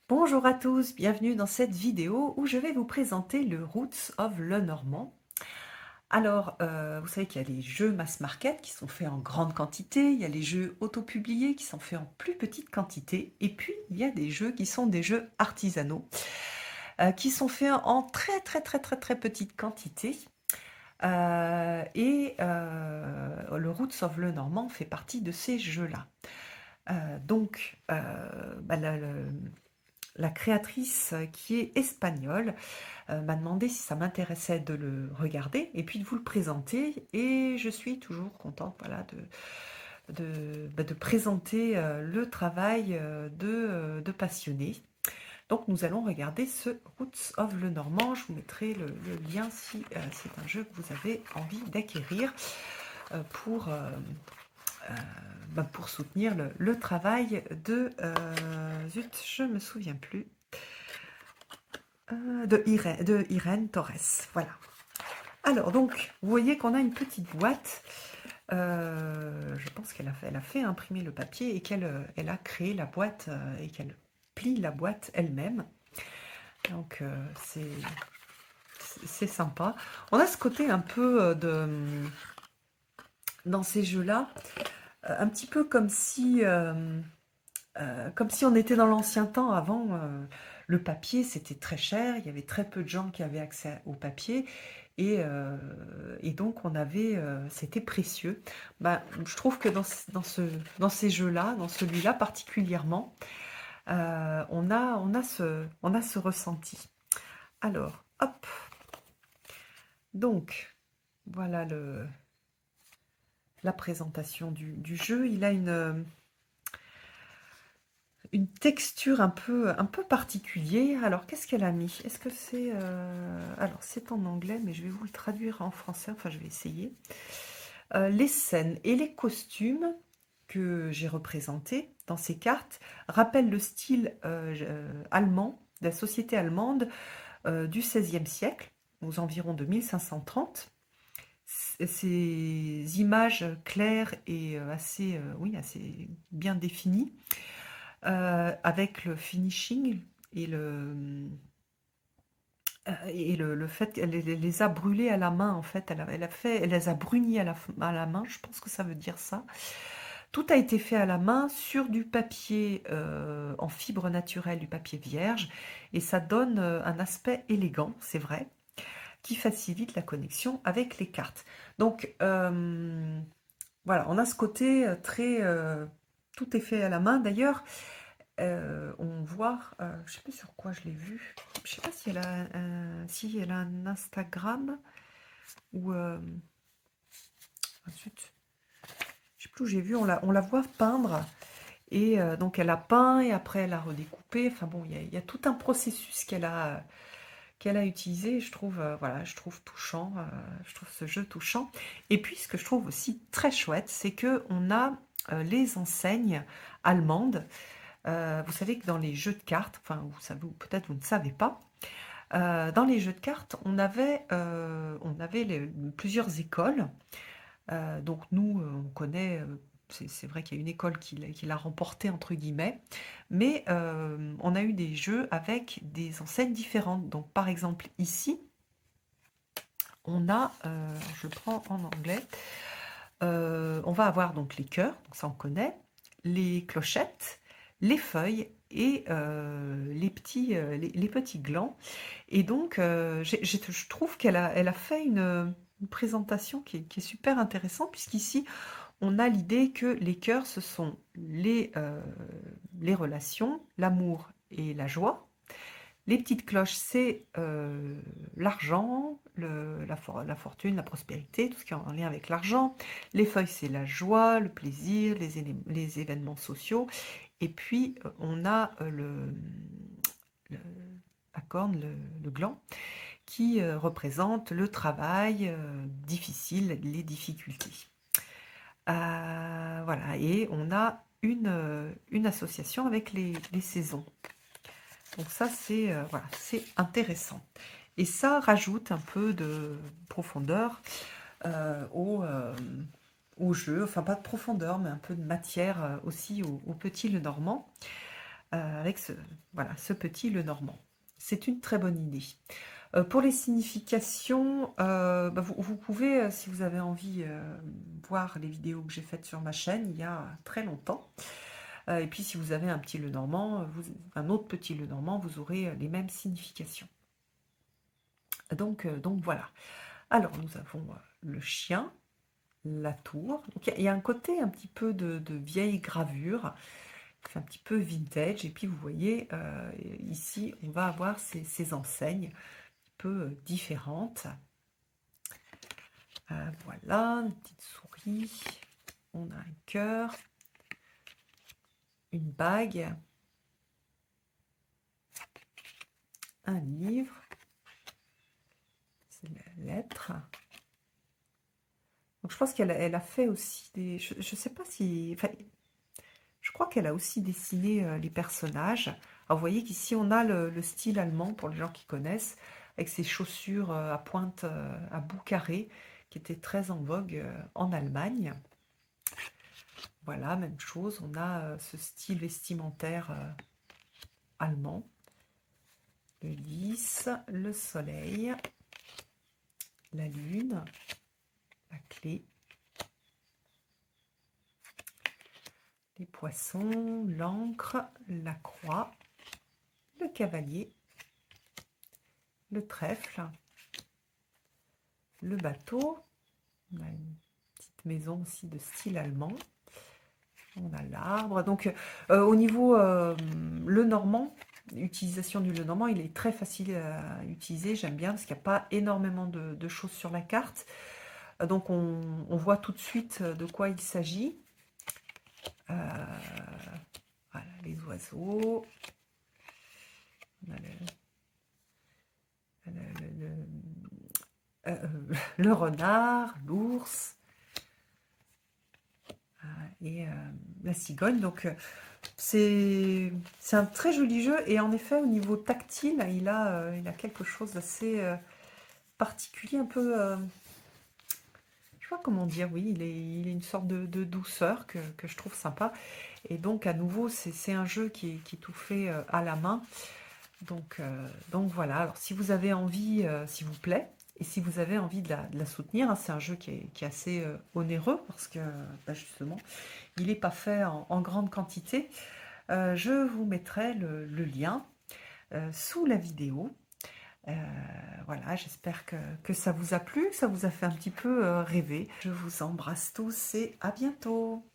Bonjour à tous, bienvenue dans cette vidéo où je vais vous présenter le Roots of Lenormand. Alors, vous savez qu'il y a les jeux mass market qui sont faits en grande quantité, il y a les jeux autopubliés qui sont faits en plus petite quantité, et puis il y a des jeux qui sont des jeux artisanaux, qui sont faits en très très très très très petite quantité. Le Roots of Lenormand fait partie de ces jeux-là. Donc, la créatrice qui est espagnole m'a demandé si ça m'intéressait de le regarder et puis de vous le présenter. Et je suis toujours contente voilà, de présenter le travail de passionnés. Donc nous allons regarder ce Roots of Lenormand. Je vous mettrai le lien si c'est un jeu que vous avez envie d'acquérir pour, pour soutenir le travail de... zut, je me souviens plus. De Irène Torres. Voilà. Alors, donc, vous voyez qu'on a une petite boîte. Je pense elle a fait imprimer le papier et elle a créé la boîte et qu'elle plie la boîte elle-même. Donc, c'est sympa. On a ce côté un peu dans ces jeux-là, un petit peu comme si on était dans l'ancien temps. Avant, le papier, c'était très cher. Il y avait très peu de gens qui avaient accès au papier. Et donc, c'était précieux. Je trouve que dans ces jeux-là, dans celui-là particulièrement, on a ce ressenti. Alors, hop. Donc, voilà la présentation du jeu. Il a une texture un peu particulière. Alors, qu'est-ce qu'elle a mis? Est-ce que c'est... Alors, c'est en anglais, mais je vais vous le traduire en français. Enfin, je vais essayer. Les scènes et les costumes que j'ai représentés dans ces cartes rappellent le style allemand, de la société allemande du XVIe siècle, aux environs de 1530. Ces images claires et assez bien définies, avec le finishing et le fait qu'elle les a brûlés à la main, en fait. Elle les a brunis à la main, je pense que ça veut dire ça. Tout a été fait à la main sur du papier en fibre naturelle, du papier vierge, et ça donne un aspect élégant, c'est vrai, qui facilite la connexion avec les cartes. Donc, voilà, on a ce côté très... tout est fait à la main. D'ailleurs, on voit, je sais plus sur quoi je l'ai vu. Je sais pas si elle a un Instagram ou ensuite, je sais plus où j'ai vu. On la voit peindre et donc elle a peint et après elle a redécoupé. Enfin bon, il y a tout un processus qu'elle a utilisé. Je trouve je trouve touchant. Je trouve ce jeu touchant. Et puis ce que je trouve aussi très chouette, c'est que on a les enseignes allemandes. Vous savez que dans les jeux de cartes, enfin vous savez, ou peut-être vous ne savez pas, dans les jeux de cartes, on avait plusieurs écoles. Donc nous, on connaît, c'est vrai qu'il y a une école qui l'a remporté, entre guillemets, mais on a eu des jeux avec des enseignes différentes. Donc par exemple ici, on a, je prends en anglais, on va avoir donc les cœurs, donc ça on connaît, les clochettes, les feuilles et les petits glands. Et donc, je trouve elle a fait une présentation qui est super intéressante, puisqu'ici, on a l'idée que les cœurs, ce sont les relations, l'amour et la joie. Les petites cloches, c'est l'argent, la fortune, la prospérité, tout ce qui est en lien avec l'argent. Les feuilles, c'est la joie, le plaisir, les événements sociaux. Et puis, on a le- la corne, le gland, qui représente le travail difficile, les difficultés. Voilà, et on a une association avec les saisons. Donc ça, c'est intéressant. Et ça rajoute un peu de profondeur euh, au, euh, au jeu. Enfin, pas de profondeur, mais un peu de matière aussi au petit Lenormand. avec voilà, ce petit Lenormand. C'est une très bonne idée. Pour les significations, bah, vous pouvez, si vous avez envie, voir les vidéos que j'ai faites sur ma chaîne il y a très longtemps. Et puis si vous avez un petit Lenormand, un autre petit Lenormand, vous aurez les mêmes significations. Donc voilà. Alors nous avons le chien, la tour. Donc il y a un côté un petit peu de vieille gravure, qui fait un petit peu vintage. Et puis vous voyez, ici on va avoir ces enseignes un peu différentes. Voilà, une petite souris, on a un cœur, une bague, un livre, c'est la lettre. Donc je pense qu'elle a fait aussi des... Je ne sais pas si... Enfin, je crois qu'elle a aussi dessiné les personnages. Alors vous voyez qu'ici on a le style allemand, pour les gens qui connaissent, avec ses chaussures à pointe, à bout carré, qui était très en vogue en Allemagne. Voilà, même chose, on a ce style vestimentaire allemand. Le lys, le soleil, la lune, la clé, les poissons, l'encre, la croix, le cavalier, le trèfle, le bateau. On a une petite maison aussi de style allemand. On a l'arbre. Donc, au niveau Lenormand, l'utilisation du Lenormand, il est très facile à utiliser. J'aime bien parce qu'il n'y a pas énormément de choses sur la carte. Donc, on voit tout de suite de quoi il s'agit. Voilà, les oiseaux. On a le renard, l'ours. Et la cigogne. Donc c'est un très joli jeu, et en effet au niveau tactile il a quelque chose d'assez particulier, un peu je sais pas comment dire. Oui, il est une sorte de douceur que je trouve sympa, et donc à nouveau c'est un jeu qui est tout fait à la main. Donc voilà. Alors si vous avez envie, s'il vous plaît, et si vous avez envie de la soutenir, hein, c'est un jeu qui est assez onéreux, parce que bah, justement il n'est pas fait en grande quantité. Je vous mettrai le lien sous la vidéo. Voilà, j'espère que ça vous a plu, que ça vous a fait un petit peu rêver. Je vous embrasse tous et à bientôt.